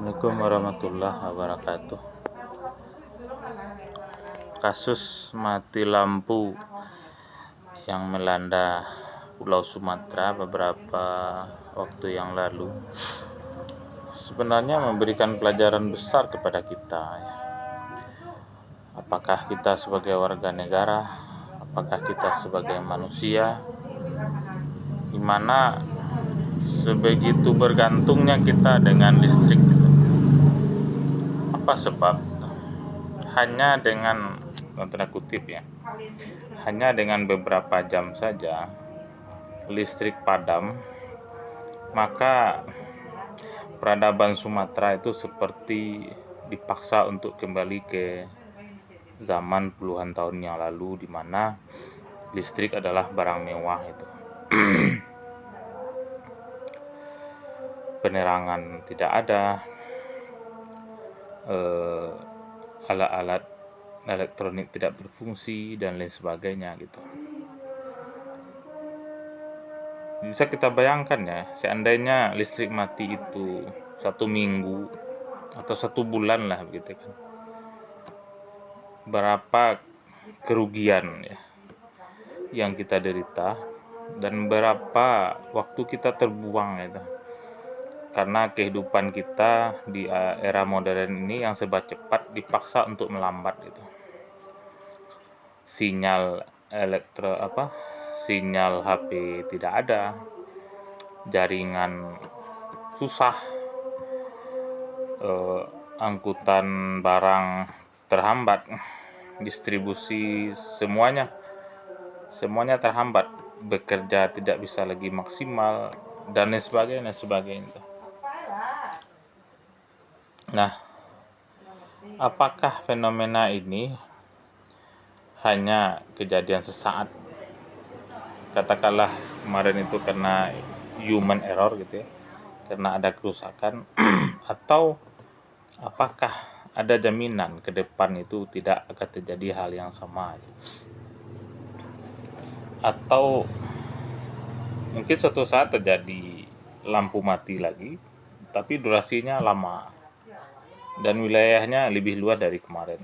Assalamualaikum warahmatullahi wabarakatuh. Kasus mati lampu yang melanda Pulau Sumatera beberapa waktu yang lalu sebenarnya memberikan pelajaran besar kepada kita. Apakah kita sebagai warga negara, apakah kita sebagai manusia, di mana sebegitu bergantungnya kita dengan listrik. Apa sebab? Hanya dengan tanda kutip hanya dengan beberapa jam saja listrik padam, maka peradaban Sumatera itu seperti dipaksa untuk kembali ke zaman puluhan tahun yang lalu, di mana listrik adalah barang mewah itu. Penerangan tidak ada, alat-alat elektronik tidak berfungsi dan lain sebagainya gitu. Bisa kita bayangkan ya, seandainya listrik mati itu 1 minggu atau 1 bulan lah begitu kan, berapa kerugian ya yang kita derita dan berapa waktu kita terbuang itu. Karena kehidupan kita di era modern ini yang serba cepat dipaksa untuk melambat gitu. Sinyal sinyal HP tidak ada, jaringan susah, angkutan barang terhambat, distribusi semuanya terhambat, bekerja tidak bisa lagi maksimal dan lain sebagainya. Nah, apakah fenomena ini hanya kejadian sesaat? Katakanlah kemarin itu karena human error gitu ya, karena ada kerusakan atau apakah ada jaminan ke depan itu tidak akan terjadi hal yang sama? Atau mungkin suatu saat terjadi lampu mati lagi, tapi durasinya lama dan wilayahnya lebih luas dari kemarin.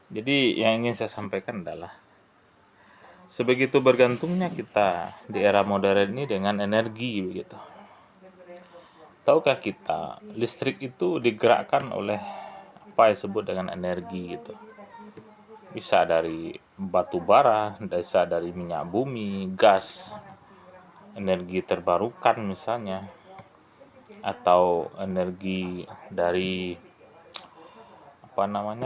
Jadi yang ingin saya sampaikan adalah sebegitu bergantungnya kita di era modern ini dengan energi begitu. Tahukah kita listrik itu digerakkan oleh apa yang disebut dengan energi gitu. Bisa dari batu bara, bisa dari minyak bumi, gas, energi terbarukan misalnya, atau energi dari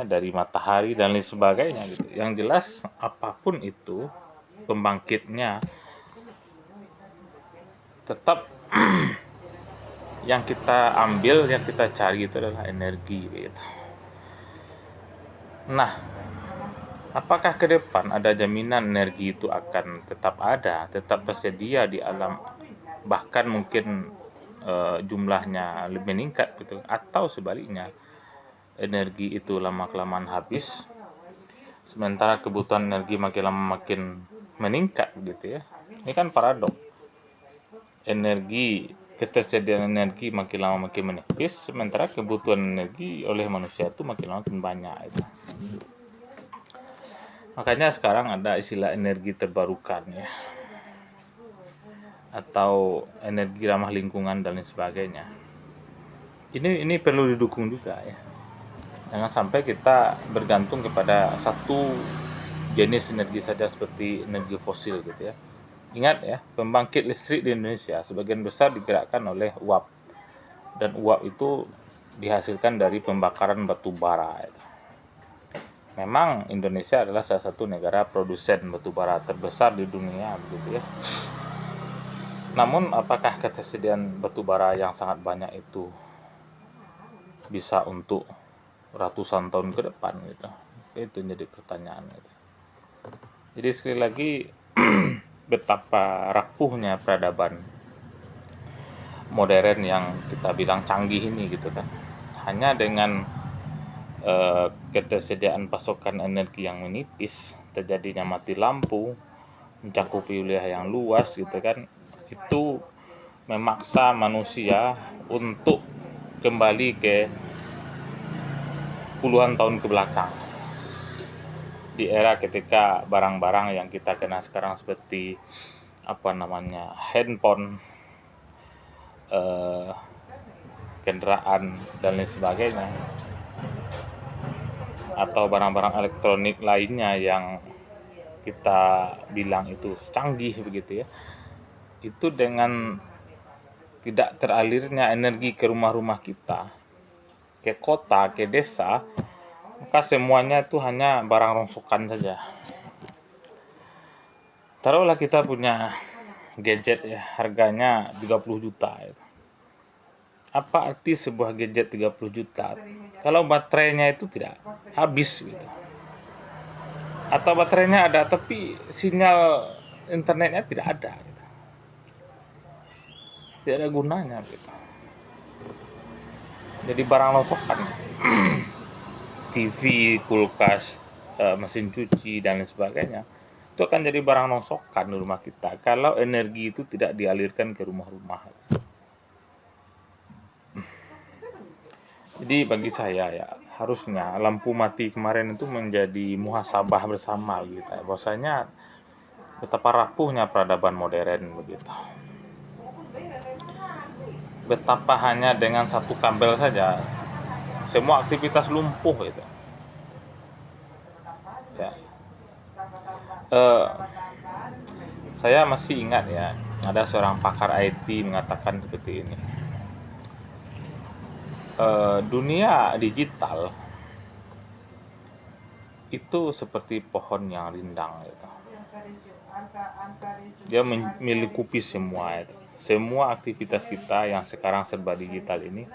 dari matahari dan lain sebagainya gitu. Yang jelas apapun itu pembangkitnya tetap yang kita ambil, yang kita cari itu adalah energi gitu. Nah, apakah ke depan ada jaminan energi itu akan tetap ada, tetap tersedia di alam, bahkan mungkin jumlahnya lebih meningkat gitu, atau sebaliknya energi itu lama-kelamaan habis, sementara kebutuhan energi makin lama makin meningkat gitu ya. Ini kan paradok. Ketersediaan energi makin lama makin menipis, sementara kebutuhan energi oleh manusia itu makin lama makin banyak itu. Makanya sekarang ada istilah energi terbarukan ya, atau energi ramah lingkungan dan lain sebagainya. Ini perlu didukung juga ya. Jangan sampai kita bergantung kepada satu jenis energi saja seperti energi fosil gitu ya. Ingat ya, pembangkit listrik di Indonesia sebagian besar digerakkan oleh uap. Dan uap itu dihasilkan dari pembakaran batu bara. Memang Indonesia adalah salah satu negara produsen batu bara terbesar di dunia begitu ya. Namun apakah ketersediaan batu bara yang sangat banyak itu bisa untuk ratusan tahun ke depan gitu? Itu jadi pertanyaan gitu. Jadi sekali lagi betapa rapuhnya peradaban modern yang kita bilang canggih ini gitu kan. Hanya dengan ketersediaan pasokan energi yang menipis, terjadinya mati lampu, mencakupi wilayah yang luas gitu kan, itu memaksa manusia untuk kembali ke puluhan tahun ke belakang, di era ketika barang-barang yang kita kenal sekarang seperti handphone, eh, kendaraan dan lain sebagainya, atau barang-barang elektronik lainnya yang kita bilang itu canggih begitu ya, itu dengan tidak teralirnya energi ke rumah-rumah kita, ke kota, ke desa, maka semuanya itu hanya barang rongsokan saja. Taruhlah kita punya gadget ya, harganya 30 juta itu. Apa arti sebuah gadget 30 juta kalau baterainya itu tidak habis gitu? Atau baterainya ada tapi sinyal internetnya tidak ada gitu. Tidak ada gunanya gitu. Jadi barang rongsokan. TV, kulkas, mesin cuci dan lain sebagainya, itu akan jadi barang rongsokan di rumah kita kalau energi itu tidak dialirkan ke rumah-rumah. Jadi bagi saya ya, harusnya lampu mati kemarin itu menjadi muhasabah bersama gitu. Bahwasanya betapa rapuhnya peradaban modern begitu. Betapa hanya dengan satu kabel saja semua aktivitas lumpuh itu. Ya. Saya masih ingat ya, ada seorang pakar IT mengatakan seperti ini. Dunia digital itu seperti pohon yang rindang gitu. Dia melingkupi semua itu. Semua aktivitas kita yang sekarang serba digital ini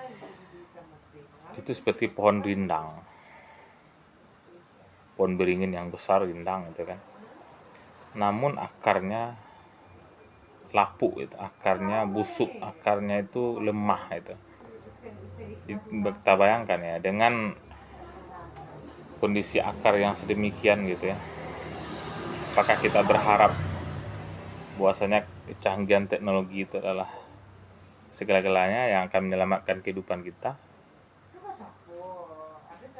itu seperti pohon rindang, pohon beringin yang besar rindang itu kan. Namun akarnya lapuk itu, akarnya busuk, akarnya itu lemah itu. Kita bayangkan ya, dengan kondisi akar yang sedemikian gitu ya, apakah kita berharap bahwasanya kecanggihan teknologi itu adalah segala-galanya yang akan menyelamatkan kehidupan kita?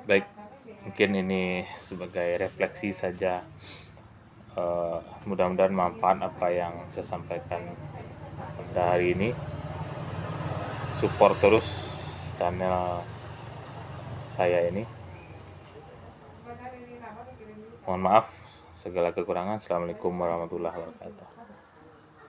Baik, mungkin ini sebagai refleksi saja. Mudah-mudahan manfaat apa yang saya sampaikan pada hari ini. Support terus channel saya ini. Mohon maaf segala kekurangan. Assalamualaikum warahmatullahi wabarakatuh.